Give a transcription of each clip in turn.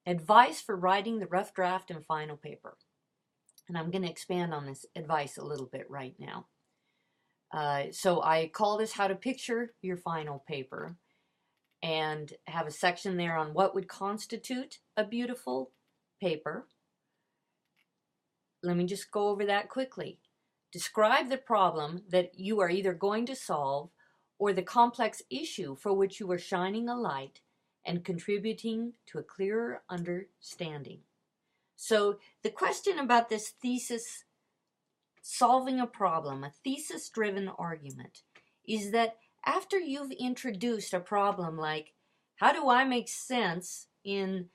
Advice for writing the rough draft and final paper. And I'm going to expand on this advice a little bit right now. So I call this How to Picture Your Final Paper, and have a section there on what would constitute a beautiful paper. Let me just go over that quickly. Describe the problem that you are either going to solve or the complex issue for which you are shining a light and contributing to a clearer understanding. So the question about this thesis, solving a problem, a thesis-driven argument, is that after you've introduced a problem like, how do I make sense in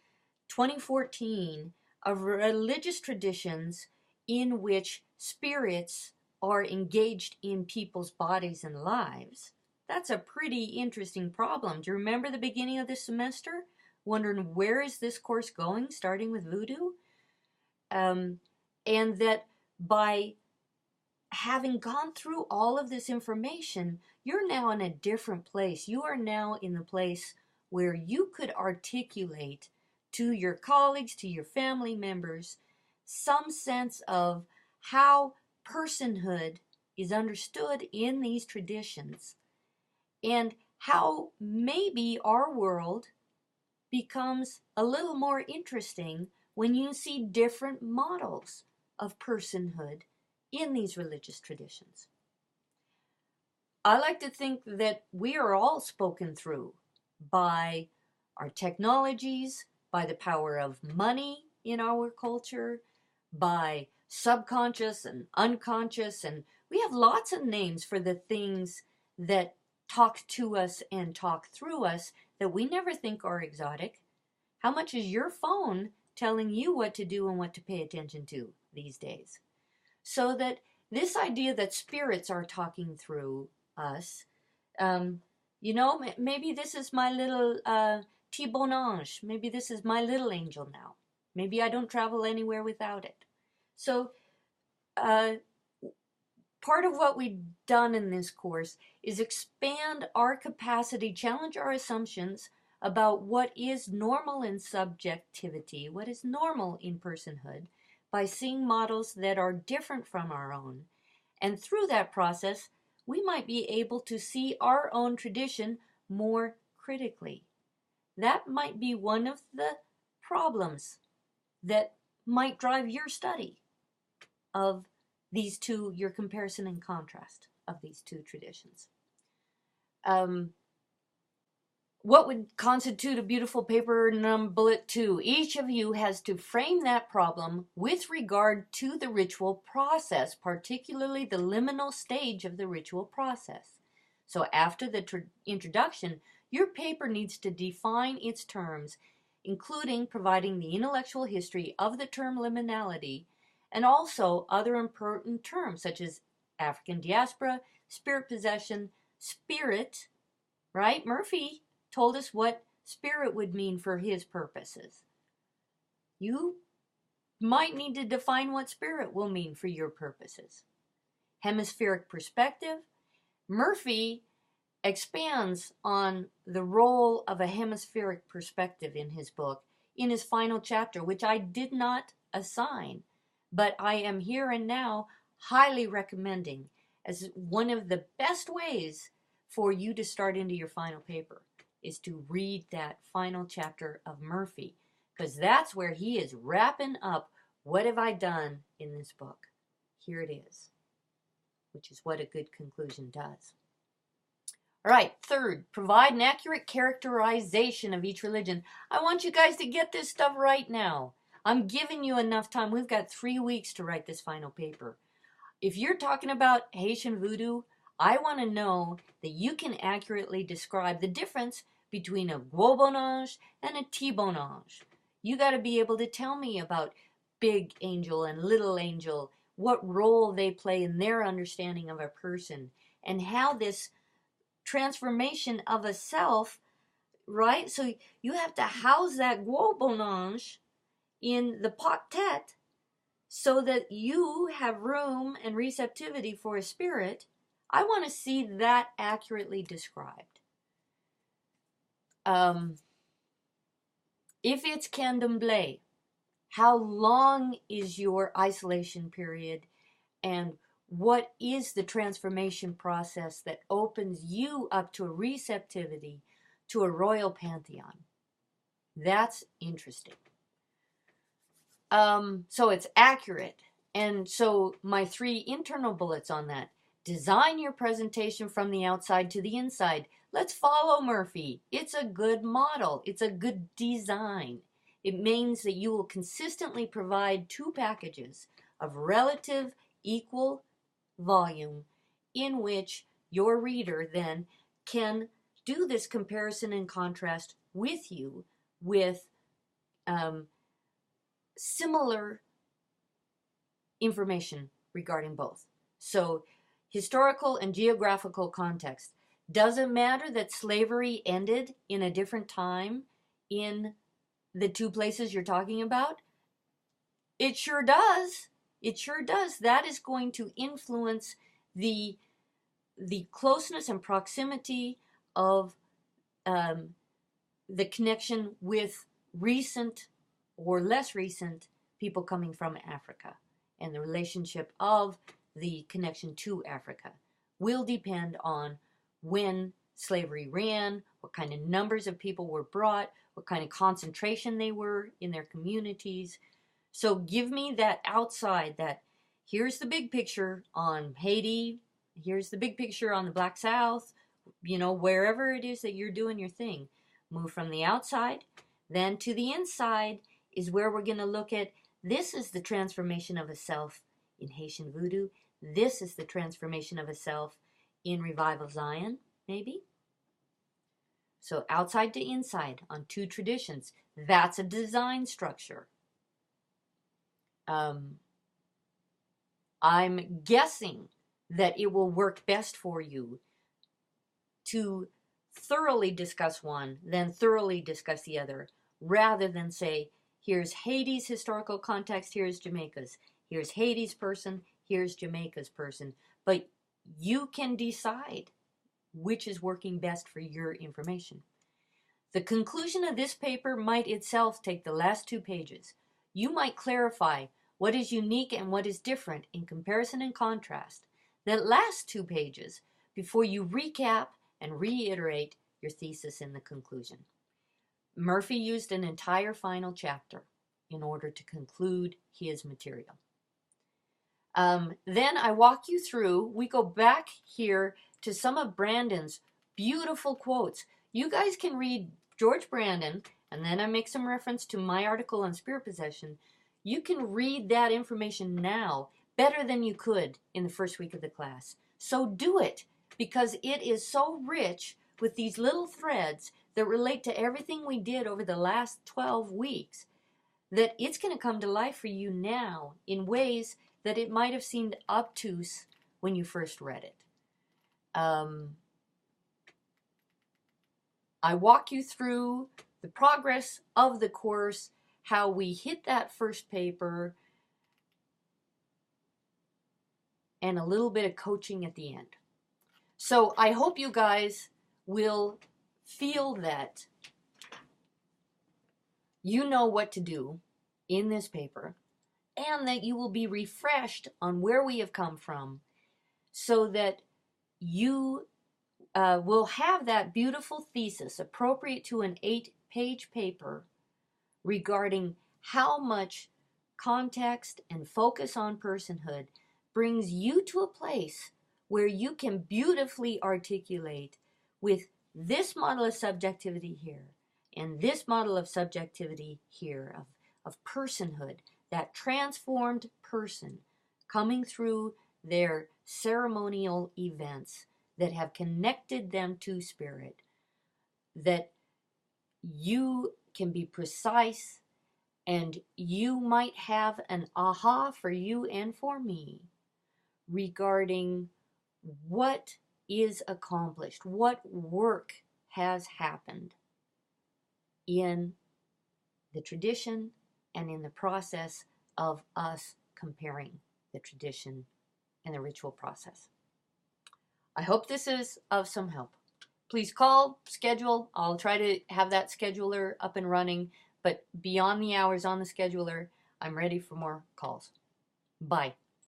2014 of religious traditions in which spirits are engaged in people's bodies and lives? That's a pretty interesting problem. Do you remember the beginning of this semester? Wondering, where is this course going, starting with voodoo? And that by having gone through all of this information, you're now in a different place. You are now in the place where you could articulate to your colleagues, to your family members, some sense of how personhood is understood in these traditions, and how maybe our world becomes a little more interesting when you see different models of personhood in these religious traditions. I like to think that we are all spoken through by our technologies, by the power of money in our culture, by subconscious and unconscious, and we have lots of names for the things that talk to us and talk through us that we never think are exotic. How much is your phone telling you what to do and what to pay attention to these days? So that this idea that spirits are talking through us, maybe this is my little petit bon ange. Maybe this is my little angel now. Maybe I don't travel anywhere without it. So part of what we've done in this course is expand our capacity, challenge our assumptions about what is normal in subjectivity, what is normal in personhood, by seeing models that are different from our own. And through that process, we might be able to see our own tradition more critically. That might be one of the problems that might drive your study of these two, your comparison and contrast of these two traditions. What would constitute a beautiful paper? Bullet 2. Each of you has to frame that problem with regard to the ritual process, particularly the liminal stage of the ritual process. So after the introduction, your paper needs to define its terms, including providing the intellectual history of the term liminality, and also other important terms such as African diaspora, spirit possession, spirit, right? Murphy told us what spirit would mean for his purposes. You might need to define what spirit will mean for your purposes. Hemispheric perspective. Murphy expands on the role of a hemispheric perspective in his book, in his final chapter, which I did not assign, but I am here and now highly recommending as one of the best ways for you to start into your final paper, is to read that final chapter of Murphy, because that's where he is wrapping up what have I done in this book. Here it is, which is what a good conclusion does. All right, third, provide an accurate characterization of each religion. I want you guys to get this stuff right now. I'm giving you enough time. We've got 3 weeks to write this final paper. If you're talking about Haitian voodoo, I want to know that you can accurately describe the difference between a gros bon ange and a petit bon ange. You got to be able to tell me about big angel and little angel, what role they play in their understanding of a person, and how this transformation of a self, right? So you have to house that gros bon ange in the pot-tête so that you have room and receptivity for a spirit. I want to see that accurately described. If it's candomblé, how long is your isolation period, and what is the transformation process that opens you up to a receptivity to a royal pantheon? That's interesting. So it's accurate. And so my 3 internal bullets on that: design your presentation from the outside to the inside. Let's follow Murphy. It's a good model. It's a good design. It means that you will consistently provide 2 packages of relative equal volume in which your reader then can do this comparison and contrast with you with similar information regarding both. So, historical and geographical context. Does it matter that slavery ended in a different time in the 2 places you're talking about? It sure does. It sure does. That is going to influence the closeness and proximity of the connection with recent or less recent people coming from Africa, and the relationship of the connection to Africa will depend on when slavery ran, what kind of numbers of people were brought, what kind of concentration they were in their communities. So give me that outside, that here's the big picture on Haiti, here's the big picture on the Black South, wherever it is that you're doing your thing. Move from the outside, then to the inside is where we're going to look at, this is the transformation of a self in Haitian voodoo. This is the transformation of a self in Revival Zion, maybe. So outside to inside on 2 traditions. That's a design structure. I'm guessing that it will work best for you to thoroughly discuss one, then thoroughly discuss the other, rather than say, here's Haiti's historical context, here's Jamaica's. Here's Haiti's person, here's Jamaica's person. But you can decide which is working best for your information. The conclusion of this paper might itself take the last 2 pages. You might clarify what is unique and what is different in comparison and contrast. That last 2 pages before you recap and reiterate your thesis in the conclusion. Murphy used an entire final chapter in order to conclude his material. Then I walk you through, we go back here to some of Brandon's beautiful quotes. You guys can read George Brandon, and then I make some reference to my article on spirit possession. You can read that information now better than you could in the first week of the class. So do it, because it is so rich with these little threads that relate to everything we did over the last 12 weeks, that it's going to come to life for you now in ways that it might have seemed obtuse when you first read it. I walk you through the progress of the course, how we hit that first paper, and a little bit of coaching at the end. So I hope you guys will feel that you know what to do in this paper, and that you will be refreshed on where we have come from, so that you will have that beautiful thesis appropriate to an 8-page paper regarding how much context and focus on personhood brings you to a place where you can beautifully articulate with this model of subjectivity here and this model of subjectivity here, of personhood, that transformed person coming through their ceremonial events that have connected them to spirit, that you can be precise, and you might have an aha for you and for me regarding what is accomplished, what work has happened in the tradition and in the process of us comparing the tradition and the ritual process. I hope this is of some help. please call, schedule. I'll try to have that scheduler up and running, but beyond the hours on the scheduler, I'm ready for more calls. Bye.